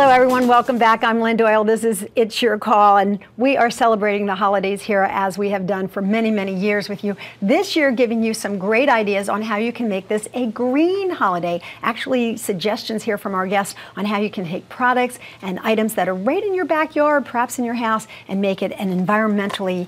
Hello everyone, welcome back. I'm Lynn Doyle. This is It's Your Call, and we are celebrating the holidays here as we have done for many, many years with you. This year giving you some great ideas on how you can make this a green holiday. Actually, suggestions here from our guests on how you can take products and items that are right in your backyard, perhaps in your house, and make it an environmentally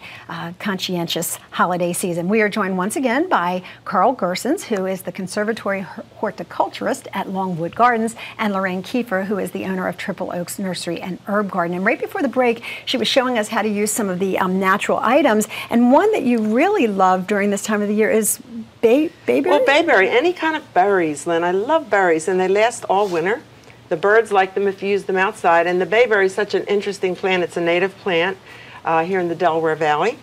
conscientious holiday season. We are joined once again by Carl Gersons, who is the conservatory horticulturist at Longwood Gardens, and Lorraine Kiefer, who is the owner of Triple Oaks Nursery and Herb Garden. And right before the break, she was showing us how to use some of the natural items. And one that you really love during this time of the year is bayberry? Well, bayberry, any kind of berries, Lynn. I love berries, and they last all winter. The birds like them if you use them outside. And the bayberry is such an interesting plant. It's a native plant here in the Delaware Valley.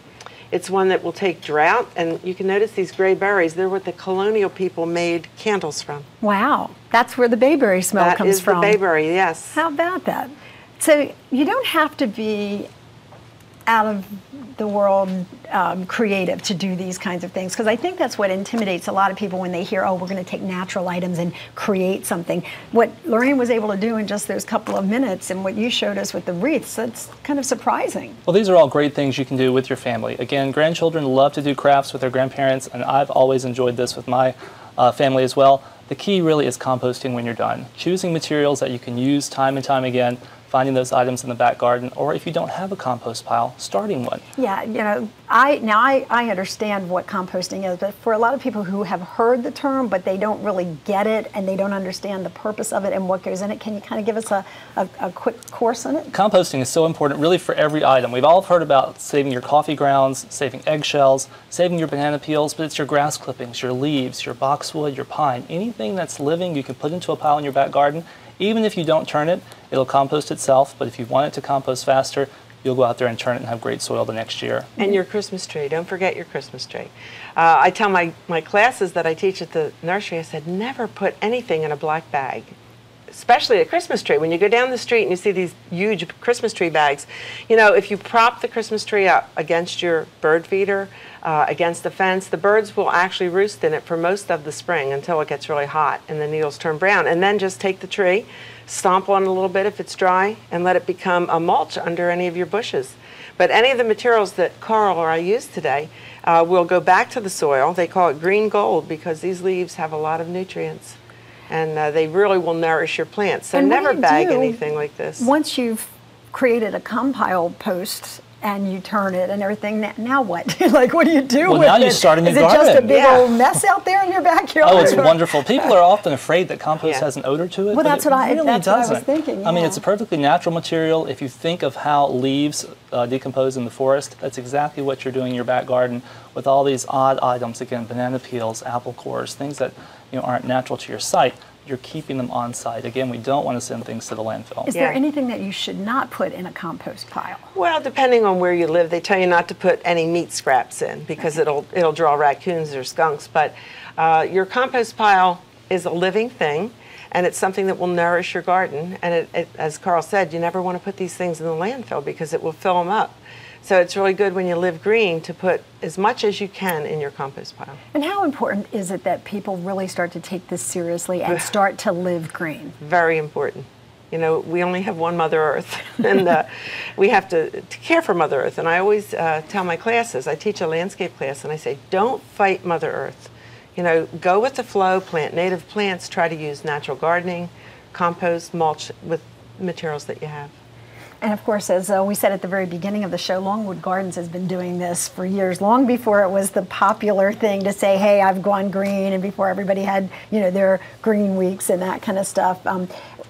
It's one that will take drought, and you can notice these gray berries. They're what the colonial people made candles from. Wow, that's where the bayberry smell comes from. That is the bayberry, yes. How about that? So you don't have to be out of the world creative to do these kinds of things, because I think that's what intimidates a lot of people when they hear, oh, we're going to take natural items and create something. What Lorraine was able to do in just those couple of minutes and what you showed us with the wreaths, that's kind of surprising. Well, these are all great things you can do with your family. Again, grandchildren love to do crafts with their grandparents, and I've always enjoyed this with my family as well. The key really is composting when you're done. Choosing materials that you can use time and time again, finding those items in the back garden, or if you don't have a compost pile, starting one. Yeah, you know, I understand what composting is, but for a lot of people who have heard the term, but they don't really get it and they don't understand the purpose of it and what goes in it, can you kind of give us a quick course on it? Composting is so important really for every item. We've all heard about saving your coffee grounds, saving eggshells, saving your banana peels, but it's your grass clippings, your leaves, your boxwood, your pine, anything that's living you can put into a pile in your back garden. Even if you don't turn it, it'll compost itself, but if you want it to compost faster, you'll go out there and turn it and have great soil the next year. And your Christmas tree, don't forget your Christmas tree. I tell my classes that I teach at the nursery, I said, never put anything in a black bag, especially a Christmas tree. When you go down the street and you see these huge Christmas tree bags, you know, if you prop the Christmas tree up against your bird feeder, against the fence, the birds will actually roost in it for most of the spring until it gets really hot and the needles turn brown. And then just take the tree, stomp on it a little bit if it's dry, and let it become a mulch under any of your bushes. But any of the materials that Carl or I use today will go back to the soil. They call it green gold because these leaves have a lot of nutrients, and they really will nourish your plants. So never bag anything like this. Once you've created a compost and you turn it and everything, now what? Like, what do you do with it? Well, now you start a new garden. Is it just a big old mess out there in your backyard? Oh, it's wonderful. People are often afraid that compost has an odor to it, well, but that's it what I doesn't. was thinking. Yeah. I mean, it's a perfectly natural material. If you think of how leaves decompose in the forest, that's exactly what you're doing in your back garden with all these odd items. Again, banana peels, apple cores, things that aren't natural to your site. You're keeping them on site. Again, we don't want to send things to the landfill. Is there anything that you should not put in a compost pile? Well, depending on where you live, they tell you not to put any meat scraps in because it'll draw raccoons or skunks. But your compost pile is a living thing, and it's something that will nourish your garden. And as Carl said, you never want to put these things in the landfill because it will fill them up. So it's really good when you live green to put as much as you can in your compost pile. And how important is it that people really start to take this seriously and start to live green? Very important. You know, we only have one Mother Earth, and we have to care for Mother Earth. And I always tell my classes, I teach a landscape class, and I say, don't fight Mother Earth. You know, go with the flow, plant native plants, try to use natural gardening, compost, mulch with materials that you have. And of course, as we said at the very beginning of the show, Longwood Gardens has been doing this for years, long before it was the popular thing to say, hey, I've gone green, and before everybody had, their green weeks and that kind of stuff.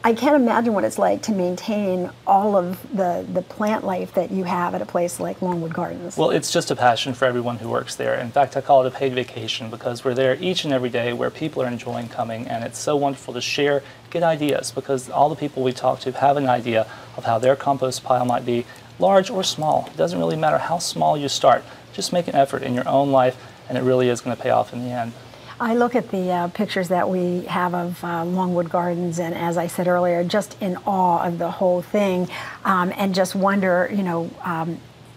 I can't imagine what it's like to maintain all of the plant life that you have at a place like Longwood Gardens. Well, it's just a passion for everyone who works there. In fact, I call it a paid vacation because we're there each and every day where people are enjoying coming, and it's so wonderful to share, get ideas, because all the people we talk to have an idea of how their compost pile might be, large or small. It doesn't really matter how small you start. Just make an effort in your own life, and it really is going to pay off in the end. I look at the pictures that we have of Longwood Gardens, and as I said earlier, just in awe of the whole thing, and just wonder,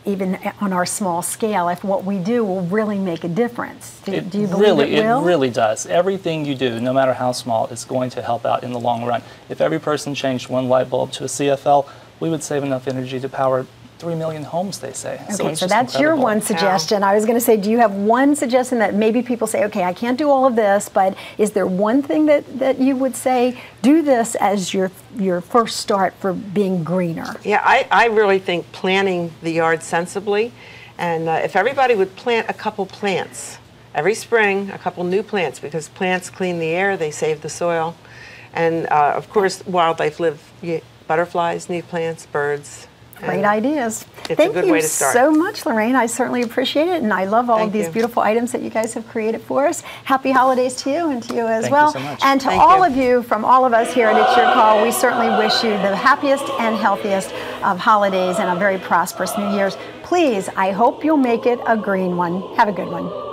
even on our small scale, if what we do will really make a difference. Do you believe really, it will? It really does. Everything you do, no matter how small, is going to help out in the long run. If every person changed one light bulb to a CFL, we would save enough energy to power 3 million homes, they say. Okay, so that's your one suggestion. I was going to say, do you have one suggestion that maybe people say, okay, I can't do all of this, but is there one thing that you would say, do this as your first start for being greener? Yeah, I really think planting the yard sensibly, and if everybody would plant a couple plants every spring, a couple new plants, because plants clean the air, they save the soil, and of course wildlife live, butterflies need plants, birds. Great ideas. It's Thank a good you way to start. so much, Lorraine. I certainly appreciate it, and I love all of these beautiful items that you guys have created for us. Happy holidays to you and to you as well. Thank you so much. And to all of you, from all of us here at It's Your Call, we certainly wish you the happiest and healthiest of holidays and a very prosperous New Year's. Please, I hope you'll make it a green one. Have a good one.